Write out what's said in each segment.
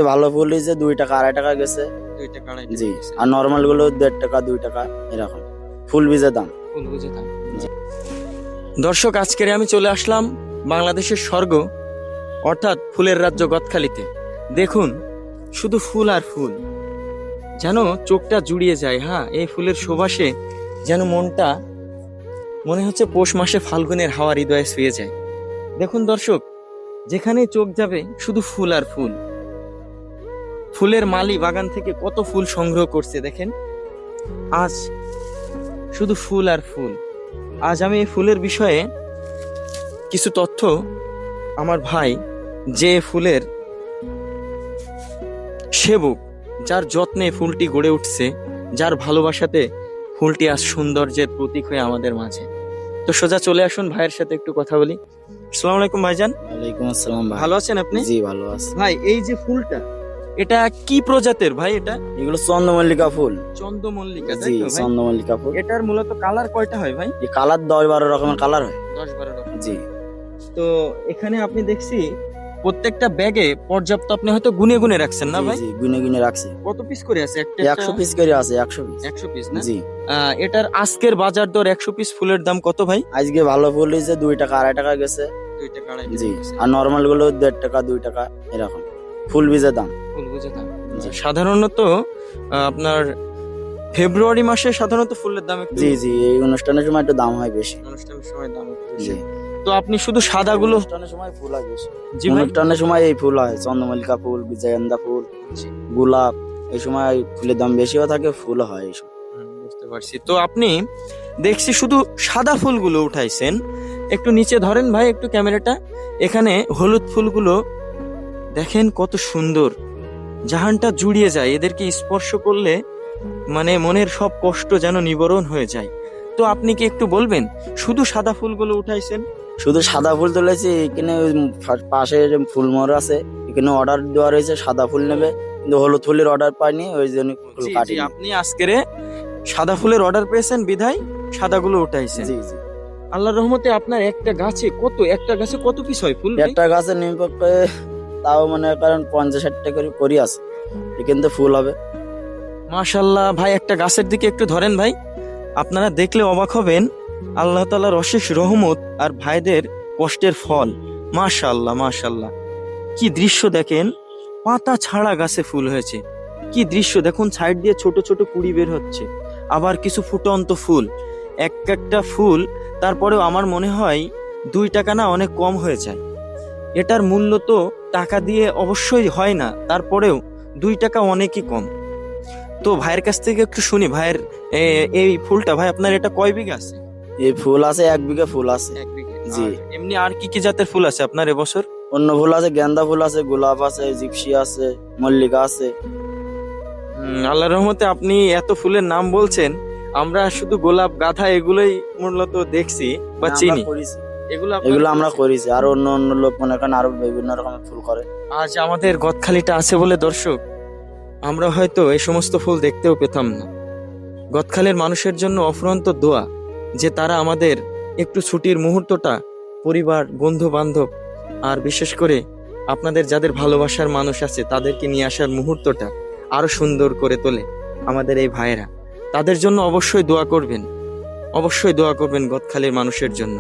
ভালো ফুল হয়েছে 2 টাকা 2.5 টাকা গেছে। 2 টাকা 2.5 টাকা জি, গেছে। আর নরমাল গুলো 1.5 টাকা 2 টাকা এরকম ফুল বীজের দাম। ফুল বুঝে দাম। জি। দর্শক, আজকের আমি চলে আসলাম বাংলাদেশের স্বর্গ অর্থাৎ ফুলের রাজ্য গদখালিতে। দেখুন শুধু ফুল আর ফুল, যেন চোখটা জুড়িয়ে যায়। হ্যাঁ, এই ফুলের সুবাসে যেন মনটা মনে হচ্ছে পৌষ মাসে ফাল্গুনের হাওয়া হৃদয়ে ছুঁয়ে যায়। দেখুন দর্শক, যেখানেই চোখ যাবে শুধু ফুল আর ফুল। ফুলের মালি বাগান থেকে কত ফুল সংগ্রহ করছে দেখেন। আজ শুধু ফুল আর ফুল। আজ আমি এই ফুলের বিষয়ে কিছু তথ্য আমার ভাই, যে ফুলের সেবক, যার যত্নে ফুলটি গড়ে উঠছে, যার ভালোবাসাতে ফুলটি আজ সৌন্দর্যের প্রতীক হয়ে আমাদের মাঝে। তো সোজা চলে আসুন, ভাইয়ের সাথে একটু কথা বলি। আসসালামু আলাইকুম ভাইজান। ওয়ালাইকুম আসসালাম ভাই। ভালো আছেন আপনি? জি ভালো আছি ভাই, এই যে ফুলটা, এটা কি প্রজাতির ভাই? এটা এগুলো চন্দ্রমল্লিকা ফুল। চন্দ্রমল্লিকা, জি, তাই তো ভাই? চন্দ্রমল্লিকা ফুল। এটার মূলত কালার কয়টা হয় ভাই? এই কালার 10-12 রকমের কালার হয়। 10-12 রকম। জি তো এখানে আপনি দেখছি প্রত্যেকটা ব্যাগে পর্যাপ্ত আপনি হয়তো গুনে গুনে রাখছেন না জি, ভাই? জি গুনে গুনে রাখছি। কত পিস করে আছে একটা? 100 পিস করে আছে। 100 পিস। 100 পিস না? জি, এটার আজকের বাজার দর 100 পিস ফুলের দাম কত ভাই? আজকে ভালো ফুল হয়েছে 2 টাকা 2.5 টাকা গেছে। 2 টাকা 2.5 জি, টাকা গেছে। আর নরমাল গুলো 1.5 টাকা 2 টাকা এরকম ফুল বীজের দাম। ফুল বুঝে দাম। জি। সাধারণত আপনার ফেব্রুয়ারি মাসে সাধারণত ফুলের দাম একটু, জি জি, এই অনুষ্ঠানের সময় একটু দাম হয় বেশি। অনুষ্ঠানের সময় দাম একটু বেশি। জি, তো আপনি শুধু সাদাগুলো? অনুষ্ঠানের সময় ফুল হয় বেশি। জি ভাই। অনুষ্ঠানের সময় এই ফুল হয়, চন্দ্রমল্লিকা ফুল, বিজয়গন্ধা ফুল, গোলাপ। এই সময় ফুলের দাম বেশিও থাকে, ফুল হয় এই সময়। বুঝতে পারছি। তো আপনি দেখছি শুধু সাদা ফুলগুলো উঠাইছেন। একটু নিচে ধরেন ভাই একটু ক্যামেরাটা। এখানে হলুদ ফুলগুলো দেখেন কত সুন্দর, জাহানটা জুড়িয়ে যায়। এদেরকে স্পর্শ করলে মানে মনের সব কষ্ট যেন নিবারণ হয়ে যায়। তো আপনি কি একটু বলবেন শুধু সাদা ফুলগুলো উঠাইছেন? শুধু সাদা ফুল তুলেছি। এখানে ওই পাশে যে ফুল মোড় আছে, এখানে অর্ডার দেওয়া রয়েছে সাদা ফুল নেবে, কিন্তু হলুদ ফুলের অর্ডার পাইনি, ওই জন্য ফুল জি, জি, কাটিনি। আপনি আজকের সাদা ফুলের অর্ডার পেয়েছেন বিধায় সাদাগুলো উঠাইছেন। জি জি, আল্লাহর রহমতে আপনার একটা গাছে কত পিস হয় ফুল ভাই? একটা গাছের নিম্পক্ষে তাও মনে করেন 50-60 টাকা করে আছে, কিন্তু ফুল হবে। মাশাআল্লাহ ভাই, একটা গাছের দিকে একটু ধরেন ভাই, আপনারা দেখলে অবাক হবেন। আল্লাহ তাআলার অশেষ রহমত আর ভাইদের কষ্টের ফল। মাশাআল্লাহ মাশাআল্লাহ, কি দৃশ্য দেখেন। পাতা ছাড়া গাছে ফুল হয়েছে, কি দৃশ্য দেখুন। সাইড দিয়ে ছোট ছোট কুড়ি বের হচ্ছে, আবার কিছু ফুটন্ত ফুল। একটা ফুল তারপরেও আমার মনে হয় 2 টাকা না, অনেক কম হয়ে যায়। এটার মূল্য তো টাকা দিয়ে অবশ্যই হয় না, তারপরেও 2 টাকা অনেকই কম। তো ভাইয়ের কাছ থেকে একটু শুনি, ভাইয়ের এই ফুলটা ভাই আপনার এটা কয় বিঘা আছে? এই ফুল আছে 1 বিঘা ফুল আছে। 1 বিঘা। জি। আর এমনি আর কি কি জাতের ফুল আছে আপনার এবছর? অন্য ফুল আছে, গেন্দা ফুল আছে, গোলাপ আছে, জিপসি আছে, মল্লিকা আছে। আল্লাহর রহমতে আপনি এত ফুলের নাম বলছেন, আমরা শুধু গোলাপ, গাঁদা এগুলোই মূলত দেখছি বা আমরা চিনি। করেছি। এগুলো আপনারা এগুলো আমরা করেছেন? করেছি, আর অন্য অন্য লোক মনে করেন আরো বিভিন্ন রকমের ফুল করে। আজ আমাদের গদখালিটা আছে বলে দর্শক আমরা হয়তো এই সমস্ত ফুল দেখতেও পেতাম না। গদখালির মানুষের জন্য অফুরন্ত দোয়া, যে তারা আমাদের একটু ছুটির মুহূর্তটা পরিবার, বন্ধু বান্ধব আর বিশেষ করে আপনাদের যাদের ভালোবাসার মানুষ আছে তাদেরকে নিয়ে আসার মুহূর্তটা আরো সুন্দর করে তোলে আমাদের এই ভাইয়েরা। তাদের জন্য অবশ্যই দোয়া করবেন, অবশ্যই দোয়া করবেন গদখালির মানুষের জন্য।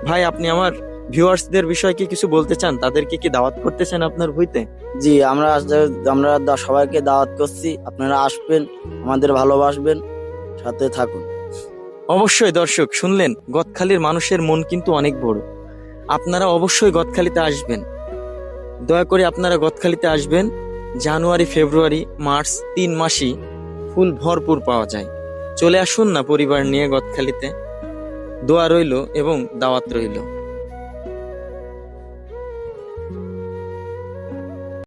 ভাই, আপনি আমার ভিউয়ার্সদের বিষয়ে কি কিছু বলতে চান? তাদেরকে কি দাওয়াত করতেছেন আপনার ভুঁইতে? জি, আমরা সবাইকে দাওয়াত করছি, আপনারা আসবেন, আমাদের ভালোবাসবেন, সাথে থাকুন। অবশ্যই দর্শক শুনলেন, গদখালির মানুষের মন কিন্তু অনেক বড়। আপনারা অবশ্যই গদখালিতে আসবেন, দয়া করে আপনারা গদখালিতে আসবেন। জানুয়ারি, ফেব্রুয়ারি, মার্চ 3 মাসই ফুল ভরপুর পাওয়া যায়। চলে আসুন না পরিবার নিয়ে গদখালিতে। দোয়া রইল এবং দাওয়াত রইল।